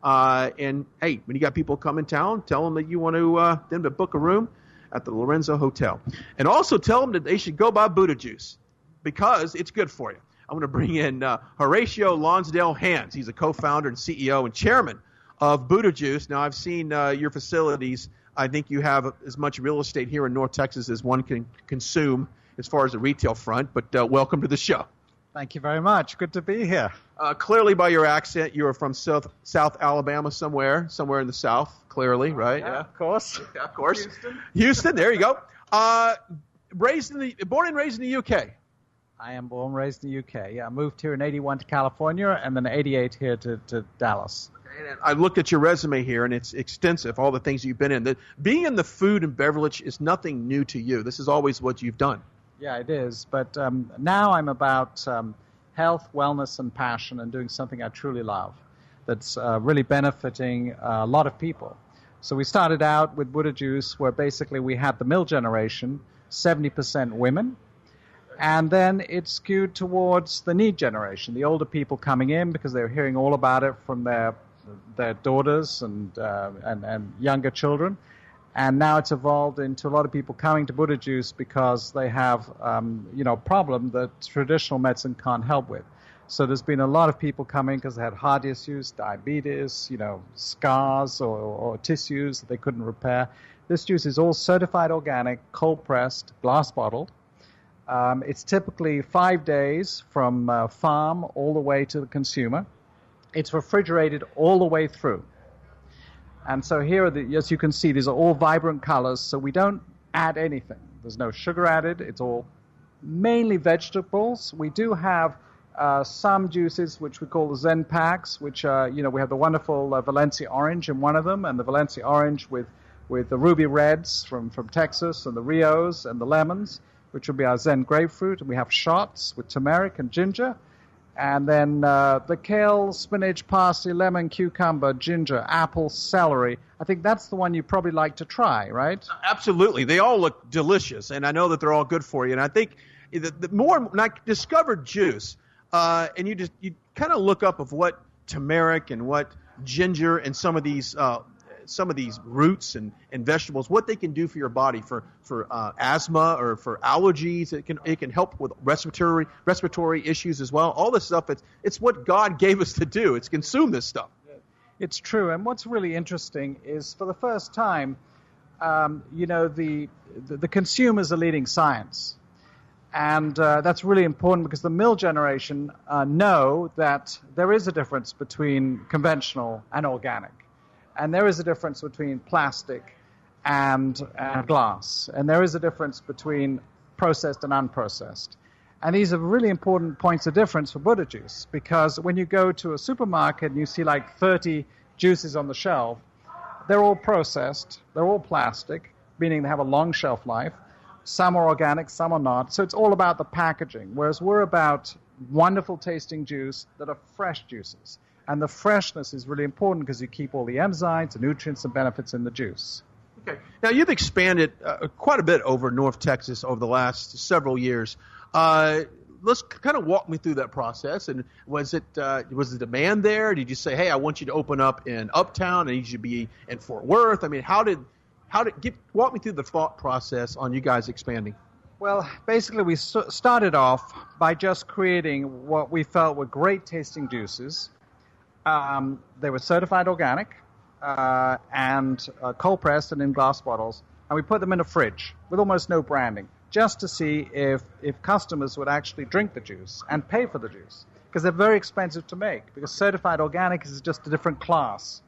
And hey, when you got people come in town, tell them that you want them to book a room at the Lorenzo Hotel. And also tell them that they should go buy Buda Juice because it's good for you. I'm going to bring in Horatio Lonsdale Hands. He's a co-founder and CEO and chairman of Buda Juice. Now, I've seen your facilities. I think you have as much real estate here in North Texas as one can consume as far as the retail front. But welcome to the show. Thank you very much. Good to be here. Clearly by your accent, you are from South Alabama somewhere in the South, clearly, right? Yeah. Of course. Yeah, of course. Houston, there you go. Born and raised in the UK. I am born and raised in the UK. Yeah, I moved here in 81 to California and then 88 here to Dallas. And I looked at your resume here, and it's extensive, all the things you've been in. Being in the food and beverage is nothing new to you. This is always what you've done. Yeah, it is. But now I'm about health, wellness, and passion and doing something I truly love that's really benefiting a lot of people. So we started out with Buda Juice, where basically we had the middle generation, 70% women. And then it skewed towards the need generation, the older people coming in because they were hearing all about it from their daughters and younger children. And now it's evolved into a lot of people coming to Buda Juice because they have, a problem that traditional medicine can't help with. So there's been a lot of people coming because they had heart issues, diabetes, scars or tissues that they couldn't repair. This juice is all certified organic, cold-pressed, glass-bottled. It's typically 5 days from farm all the way to the consumer. It's refrigerated all the way through. And so here, as you can see, these are all vibrant colors, so we don't add anything. There's no sugar added. It's all mainly vegetables. We do have some juices, which we call the Zen packs, which we have the wonderful Valencia orange in one of them, and the Valencia orange with the ruby reds from Texas, and the Rios and the lemons, which will be our Zen grapefruit. And we have shots with turmeric and ginger. And then the kale, spinach, parsley, lemon, cucumber, ginger, apple, celery. I think that's the one you probably like to try, right? Absolutely. They all look delicious, and I know that they're all good for you. And I think the more when I discovered juice, and you kind of look up of what turmeric and what ginger and some of these roots and vegetables, what they can do for your body for asthma or for allergies. It can help with respiratory issues as well. All this stuff, it's what God gave us to do. It's consume this stuff. It's true. And what's really interesting is for the first time, the consumers are leading science. And that's really important because the middle generation know that there is a difference between conventional and organic. And there is a difference between plastic and glass. And there is a difference between processed and unprocessed. And these are really important points of difference for Buda Juice, because when you go to a supermarket and you see like 30 juices on the shelf, they're all processed, they're all plastic, meaning they have a long shelf life. Some are organic, some are not. So it's all about the packaging, whereas we're about wonderful tasting juice that are fresh juices. And the freshness is really important because you keep all the enzymes, the nutrients, and benefits in the juice. Okay. Now, you've expanded quite a bit over North Texas over the last several years. Let's kind of walk me through that process. And was the demand there? Did you say, hey, I want you to open up in Uptown, and you should be in Fort Worth? I mean, walk me through the thought process on you guys expanding? Well, basically, we started off by just creating what we felt were great tasting juices. They were certified organic and cold pressed and in glass bottles, and we put them in a fridge with almost no branding, just to see if customers would actually drink the juice and pay for the juice, because they're very expensive to make, because certified organic is just a different class.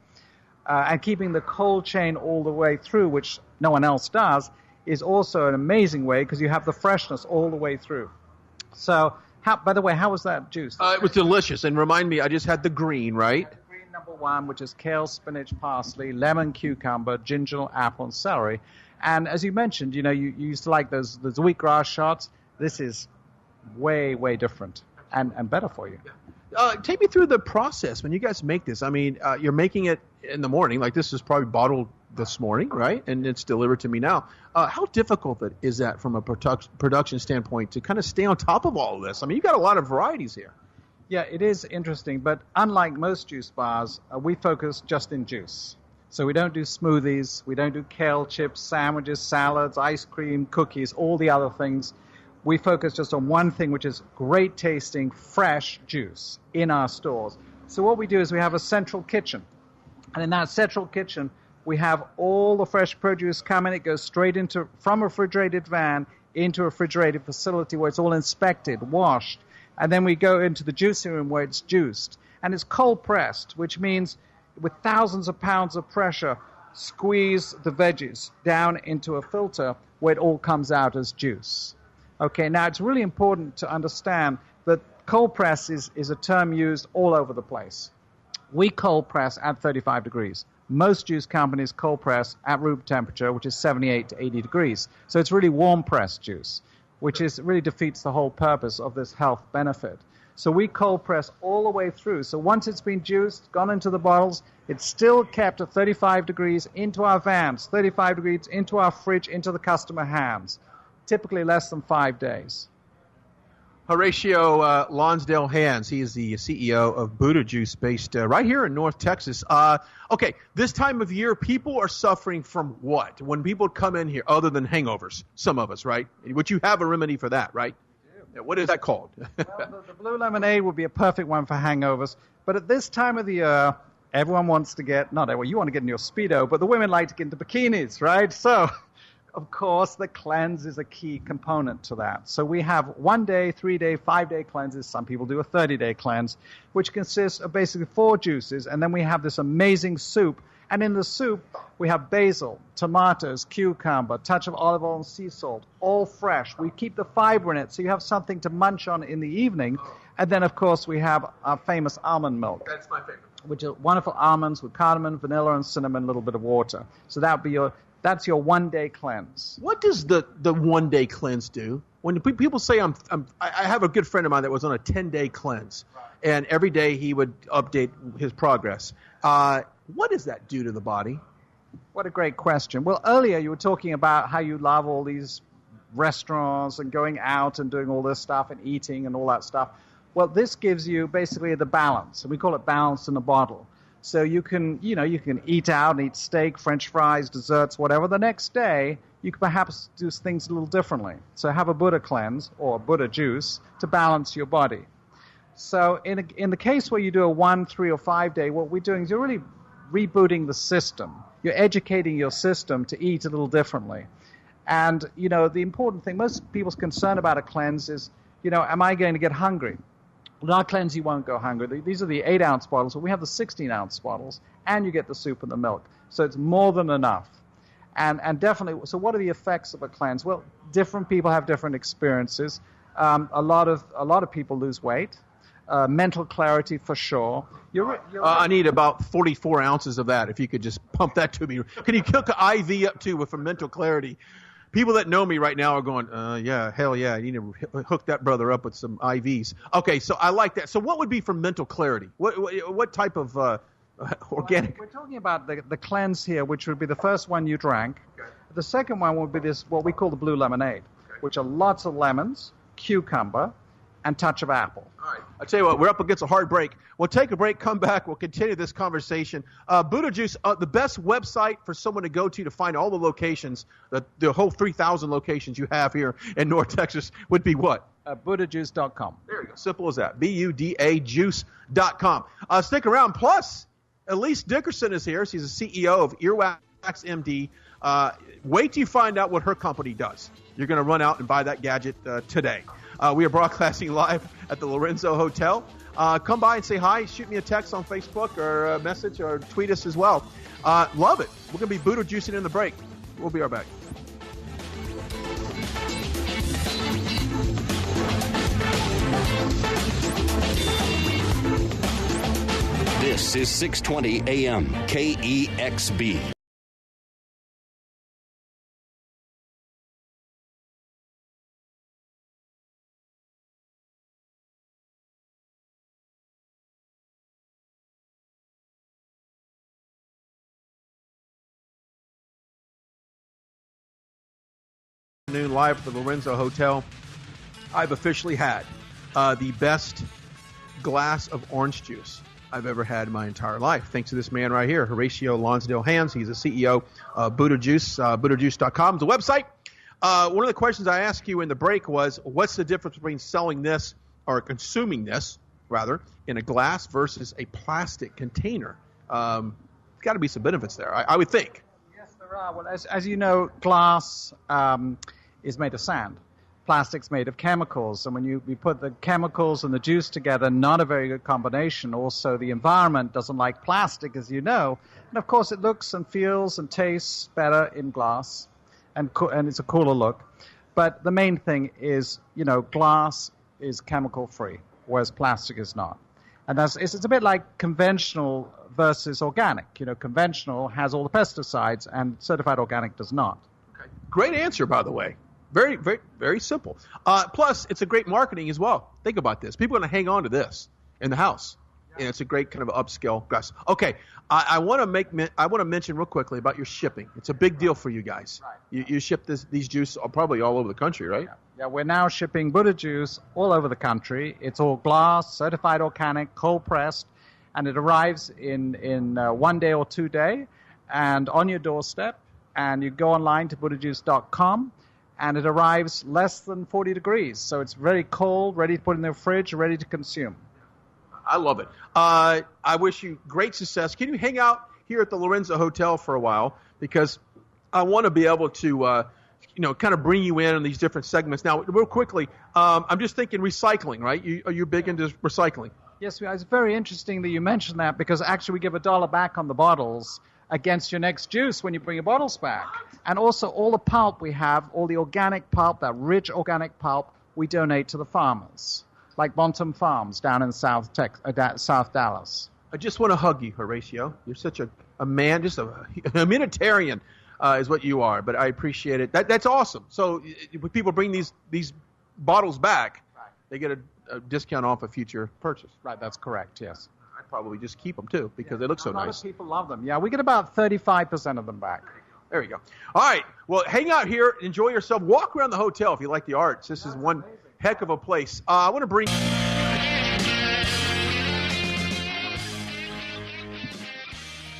And keeping the cold chain all the way through, which no one else does, is also an amazing way because you have the freshness all the way through. So, by the way, how was that juice? It was delicious. And remind me, I just had the green, right? The green number one, which is kale, spinach, parsley, lemon, cucumber, ginger, apple, and celery. And as you mentioned, you used to like those wheatgrass shots. This is way, way different and better for you. Take me through the process when you guys make this. I mean, you're making it in the morning. Like, this is probably bottled this morning, right? And it's delivered to me now. How difficult is that from a production standpoint to kind of stay on top of all of this? I mean, you've got a lot of varieties here. Yeah, it is interesting, but unlike most juice bars, we focus just in juice. So we don't do smoothies, we don't do kale chips, sandwiches, salads, ice cream, cookies, all the other things. We focus just on one thing, which is great tasting, fresh juice in our stores. So what we do is we have a central kitchen. And in that central kitchen, we have all the fresh produce coming. It goes straight from a refrigerated van into a refrigerated facility where it's all inspected, washed. And then we go into the juicing room where it's juiced. And it's cold pressed, which means with thousands of pounds of pressure, squeeze the veggies down into a filter where it all comes out as juice. Okay, now it's really important to understand that cold press is a term used all over the place. We cold press at 35 degrees. Most juice companies cold press at room temperature, which is 78 to 80 degrees. So it's really warm pressed juice, which really defeats the whole purpose of this health benefit. So we cold press all the way through. So once it's been juiced, gone into the bottles, it's still kept at 35 degrees into our vans, 35 degrees into our fridge, into the customer hands. Typically less than 5 days. Horatio Lonsdale Hands, he is the CEO of Buda Juice based right here in North Texas. Okay, this time of year, people are suffering from what? When people come in here, other than hangovers, some of us, right? Which you have a remedy for that, right? What is that called? Well, the blue lemonade would be a perfect one for hangovers. But at this time of the year, everyone wants to get, not everyone, you want to get in your Speedo, but the women like to get into bikinis, right? So, of course, the cleanse is a key component to that. So we have 1 day, 3 day, 5 day cleanses. Some people do a 30-day cleanse, which consists of basically 4 juices. And then we have this amazing soup. And in the soup, we have basil, tomatoes, cucumber, touch of olive oil and sea salt, all fresh. We keep the fiber in it, so you have something to munch on in the evening. And then, of course, we have our famous almond milk. That's my favorite. Which are wonderful almonds with cardamom, vanilla, and cinnamon, a little bit of water. So that's your 1 day cleanse. What does the 1 day cleanse do? When people say I have a good friend of mine that was on a 10-day cleanse, and every day he would update his progress. What does that do to the body? What a great question. Well, earlier you were talking about how you love all these restaurants and going out and doing all this stuff and eating and all that stuff. Well, this gives you basically the balance, and we call it balance in a bottle. So you can eat out and eat steak, French fries, desserts, whatever. The next day, you can perhaps do things a little differently. So have a Buddha cleanse or Buddha juice to balance your body. So in the case where you do a 1, 3, or 5 day, what we're doing is you're really rebooting the system. You're educating your system to eat a little differently. And, the important thing, most people's concern about a cleanse is, am I going to get hungry? With our cleanse, you won't go hungry. These are the 8-ounce bottles, but we have the 16-ounce bottles, and you get the soup and the milk. So it's more than enough. And definitely, so what are the effects of a cleanse? Well, different people have different experiences. A lot of people lose weight. Mental clarity for sure. I need about 44 ounces of that. If you could just pump that to me. Can you hook an IV up too for mental clarity? People that know me right now are going, yeah, hell yeah, you need to hook that brother up with some IVs. Okay, so I like that. So what would be for mental clarity? What type of organic? We're talking about the cleanse here, which would be the first one you drank. Okay. The second one would be this, what we call the blue lemonade, which are lots of lemons, cucumber, and touch of apple. All right. I'll tell you what, we're up against a hard break. We'll take a break, come back, we'll continue this conversation. Buda Juice, the best website for someone to go to find all the locations, the whole 3,000 locations you have here in North Texas would be what? BudaJuice.com. There you go. Simple as that. BUDA Juice.com. Stick around. Plus, Elise Dickerson is here. She's the CEO of Earwax MD. Wait till you find out what her company does. You're going to run out and buy that gadget today. We are broadcasting live at the Lorenzo Hotel. Come by and say hi. Shoot me a text on Facebook or a message or tweet us as well. Love it. We're going to be Buda juicing in the break. We'll be right back. This is 620 AM KEXB. Live at the Lorenzo Hotel. I've officially had the best glass of orange juice I've ever had in my entire life, thanks to this man right here, Horatio Lonsdale Hands. He's the CEO of Buda Juice. BudaJuice.com is the website. One of the questions I asked you in the break was, what's the difference between selling this or consuming this, rather, in a glass versus a plastic container? There's got to be some benefits there, I would think. Yes, there are. Well, as you know, glass is made of sand. Plastic's made of chemicals, and when you put the chemicals and the juice together, not a very good combination. Also, the environment doesn't like plastic, as you know, and of course it looks and feels and tastes better in glass, and it's a cooler look. But the main thing is, glass is chemical-free, whereas plastic is not. And it's a bit like conventional versus organic. Conventional has all the pesticides, and certified organic does not. Okay. Great answer, by the way. Very, very, very simple. Plus, it's a great marketing as well. Think about this. People are going to hang on to this in the house. Yeah. And it's a great kind of upscale glass. Okay, I want to mention real quickly about your shipping. It's a big deal for you guys. Right. You ship these juices probably all over the country, right? Yeah, we're now shipping Buda Juice all over the country. It's all glass, certified organic, cold pressed, and it arrives in 1 day or 2 day, and on your doorstep. And you go online to BudaJuice.com. And it arrives less than 40 degrees. So it's very cold, ready to put in the fridge, ready to consume. I love it. I wish you great success. Can you hang out here at the Lorenzo Hotel for a while? Because I want to be able to, kind of bring you in on these different segments. Now, real quickly, I'm just thinking recycling, right? Are you big into recycling? Yes, it's very interesting that you mentioned that, because actually we give $1 back on the bottles against your next juice when you bring your bottles back. And also all the pulp we have, all the organic pulp, that rich organic pulp, we donate to the farmers, like Bontham Farms down in South Dallas. I just want to hug you, Horatio. You're such a man, just a humanitarian is what you are, but I appreciate it. That's awesome. So when people bring these bottles back, right, they get a discount off a future purchase. Right, that's correct, yes. I'd probably just keep them, too, because they look so nice. A lot of people love them. Yeah, we get about 35% of them back. There you go. All right. Well, hang out here. Enjoy yourself. Walk around the hotel if you like the arts. This is one heck of a place. I want to bring...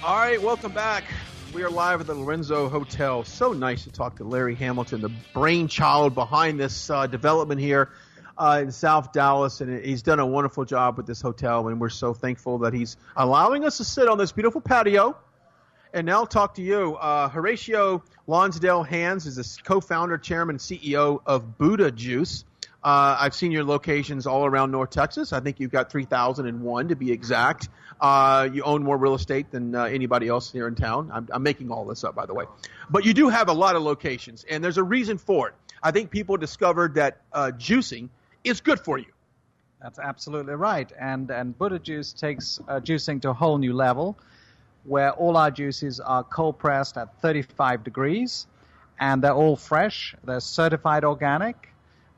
All right. Welcome back. We are live at the Lorenzo Hotel. So nice to talk to Larry Hamilton, the brainchild behind this development here in South Dallas. And he's done a wonderful job with this hotel, and we're so thankful that he's allowing us to sit on this beautiful patio. And now I'll talk to you. Horatio Lonsdale Hands is the co-founder, chairman, CEO of Buda Juice. I've seen your locations all around North Texas. I think you've got 3,001 to be exact. You own more real estate than anybody else here in town. I'm making all this up, by the way. But you do have a lot of locations, and there's a reason for it. I think people discovered that juicing is good for you. That's absolutely right. And Buda Juice takes juicing to a whole new level, where all our juices are cold pressed at 35 degrees, and they're all fresh. They're certified organic,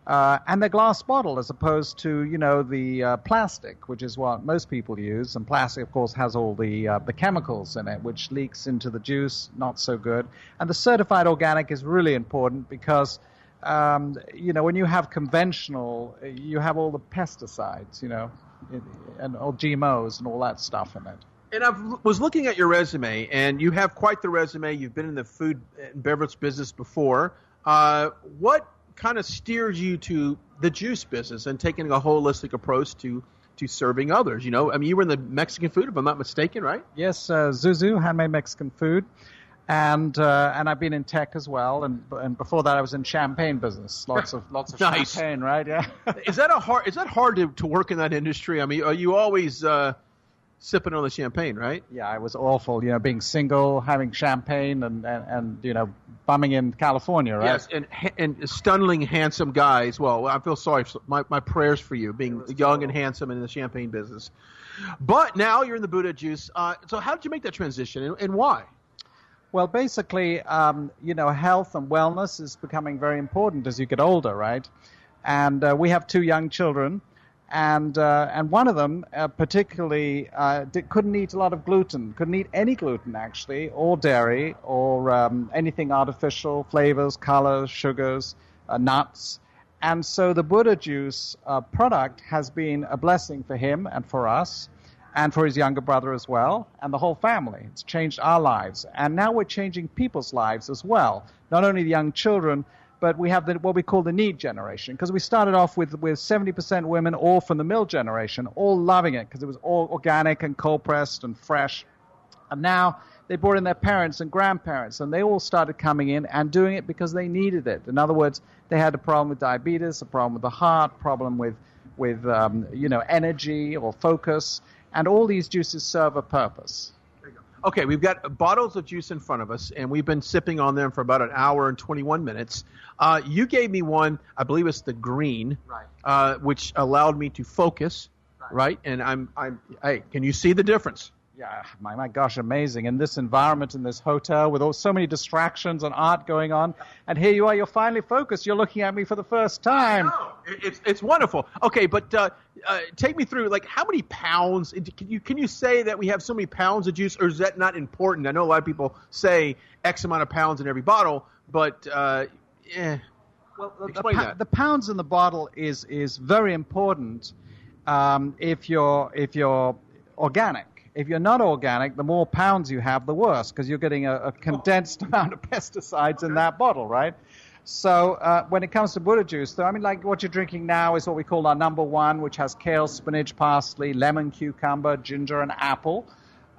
and they're glass bottle as opposed to, the plastic, which is what most people use. And plastic, of course, has all the chemicals in it, which leaks into the juice, not so good. And the certified organic is really important because, when you have conventional, you have all the pesticides, and all GMOs and all that stuff in it. And I was looking at your resume, and you have quite the resume. You've been in the food and beverage business before. What kind of steers you to the juice business and taking a holistic approach to serving others? You were in the Mexican food, if I'm not mistaken, right? Yes, Zuzu, handmade Mexican food. And I've been in tech as well, and before that I was in champagne business. Lots of nice. Champagne, right? Yeah. Is that hard to work in that industry? I mean, are you always sipping on the champagne, right? Yeah, it was awful, being single, having champagne, and bumming in California, right? Yes, and stunningly handsome guys. Well, I feel sorry. My prayers for you, being young and handsome in the champagne business. But now you're in the Buda Juice. So how did you make that transition, and why? Well, basically, health and wellness is becoming very important as you get older, right? And we have 2 young children. And one of them particularly couldn't eat a lot of gluten, couldn't eat any gluten actually, or dairy, or anything artificial, flavors, colors, sugars, nuts. And so the Buda Juice product has been a blessing for him and for us and for his younger brother as well, and the whole family. It's changed our lives. And now we're changing people's lives as well, not only the young children, but we have what we call the need generation, because we started off with 70% women, all from the mill generation, all loving it because it was all organic and cold-pressed and fresh. And now they brought in their parents and grandparents, and they all started coming in and doing it because they needed it. In other words, they had a problem with diabetes, a problem with the heart, problem with energy or focus, and all these juices serve a purpose. Okay, we've got bottles of juice in front of us, and we've been sipping on them for about an hour and 21 minutes. You gave me one, I believe it's the green, right, which allowed me to focus, right? And hey, can you see the difference? Yeah, my gosh, amazing. In this environment, in this hotel, with so many distractions and art going on, and here you are, you're finally focused. You're looking at me for the first time. It's wonderful. Okay, but take me through, like, how many pounds, can you say that we have so many pounds of juice, or is that not important? I know a lot of people say X amount of pounds in every bottle, but Well, explain that. The pounds in the bottle is very important if you're organic. If you're not organic, the more pounds you have, the worse, because you're getting a condensed amount of pesticides in that bottle, right? So when it comes to Buda Juice, though, I mean, like what you're drinking now is what we call our number one, which has kale, spinach, parsley, lemon, cucumber, ginger, and apple.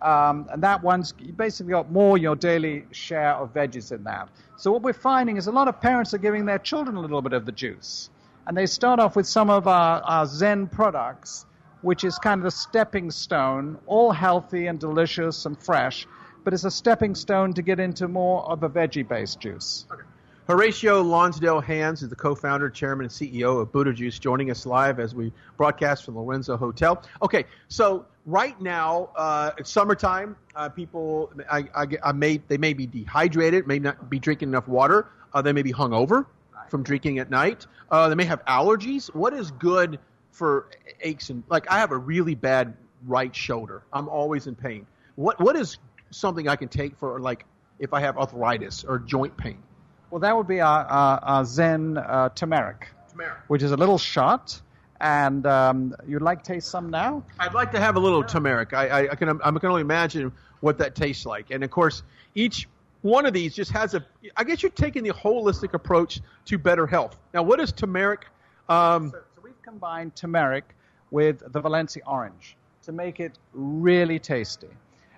And that one's you basically got more your daily share of veggies in that. So what we're finding is a lot of parents are giving their children a little bit of the juice. And they start off with some of our Zen products, which is kind of a stepping stone, all healthy and delicious and fresh, but it's a stepping stone to get into more of a veggie-based juice. Okay. Horatio Lonsdale-Hands is the co-founder, chairman, and CEO of Buda Juice, joining us live as we broadcast from the Lorenzo Hotel. Okay, so right now, it's summertime. People, they may be dehydrated, may not be drinking enough water. They may be hungover from drinking at night. They may have allergies. What is good for aches and, like, I have a really bad right shoulder. I'm always in pain. What is something I can take for, like, if I have arthritis or joint pain? Well, that would be our Zen turmeric, which is a little shot. And you'd like to taste some now? I'd like to have a little turmeric. I can only imagine what that tastes like. And of course, each one of these just has I guess you're taking the holistic approach to better health. Now, what is turmeric? So we've combined turmeric with the Valencia orange to make it really tasty.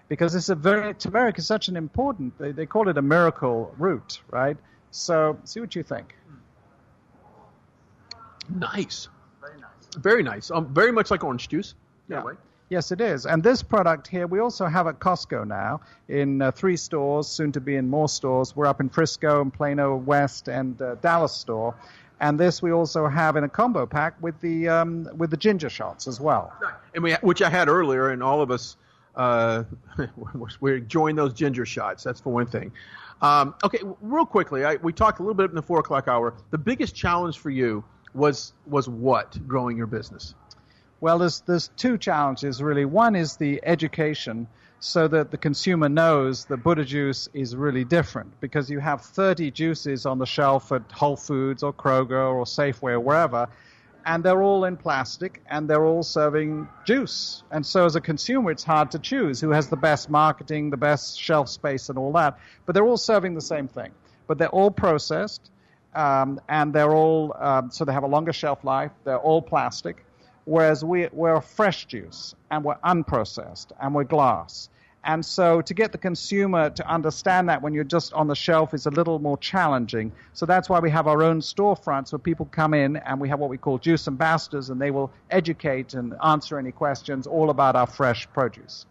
Because turmeric is such an important, they call it a miracle root, right? So see what you think. Nice. Very nice. Very nice. Very much like orange juice. Yeah. Yes, it is. And this product here, we also have at Costco now in 3 stores, soon to be in more stores. We're up in Frisco and Plano West and Dallas store. And this we also have in a combo pack with the ginger shots as well. And which I had earlier, and all of us we're enjoying those ginger shots. That's for one thing. Okay, real quickly, we talked a little bit in the 4 o'clock hour. The biggest challenge for you was what growing your business? Well, there's 2 challenges really. One is the education, so that the consumer knows that Buda Juice is really different, because you have 30 juices on the shelf at Whole Foods or Kroger or Safeway or wherever, and they're all in plastic, and they're all serving juice. And so as a consumer, it's hard to choose who has the best marketing, the best shelf space, and all that. But they're all serving the same thing. But they're all processed, and they're all, so they have a longer shelf life. They're all plastic, whereas we're a fresh juice, and we're unprocessed, and we're glass. And so to get the consumer to understand that when you're just on the shelf is a little more challenging. So that's why we have our own storefronts where people come in, and we have what we call juice ambassadors, and they will educate and answer any questions all about our fresh produce.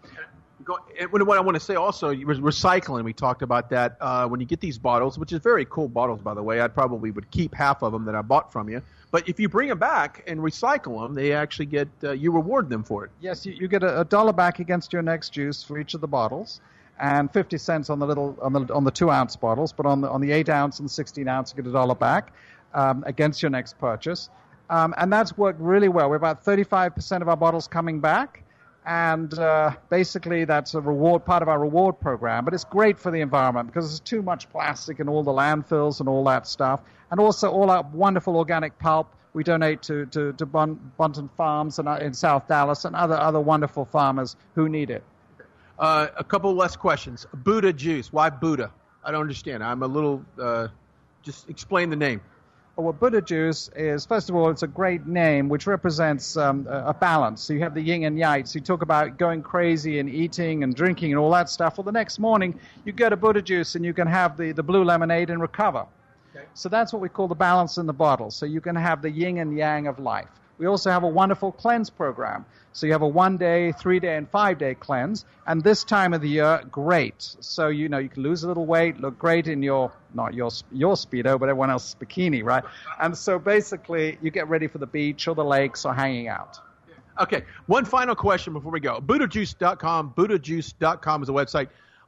What I want to say also, recycling, we talked about that. When you get these bottles, which is very cool bottles, by the way, I probably would keep half of them that I bought from you. But if you bring them back and recycle them, they actually get, you reward them for it. Yes, you get $1 back against your next juice for each of the bottles, and 50 cents on the 2-ounce bottles. But on the 8-ounce and the 16-ounce, you get $1 back against your next purchase. And that's worked really well. We're about 35% of our bottles coming back. And basically, that's a part of our reward program. But it's great for the environment because there's too much plastic in all the landfills and all that stuff. And also all our wonderful organic pulp we donate to Bunton Farms in South Dallas and other wonderful farmers who need it. A couple less questions. Buda Juice. Why Buddha? I don't understand. I'm a little... just explain the name. Well, Buda Juice is, first of all, it's a great name which represents a balance. So you have the yin and yang. So you talk about going crazy and eating and drinking and all that stuff. Well, the next morning you go to Buda Juice and you can have the blue lemonade and recover. Okay. So that's what we call the balance in the bottle. So you can have the yin and yang of life. We also have a wonderful cleanse program. So you have a 1-day, 3-day, and 5-day cleanse. And this time of the year, great. So, you can lose a little weight, look great in not your Speedo, but everyone else's bikini, right? And so basically, you get ready for the beach or the lakes or hanging out. Okay. One final question before we go. BudaJuice.com. BudaJuice.com is the website.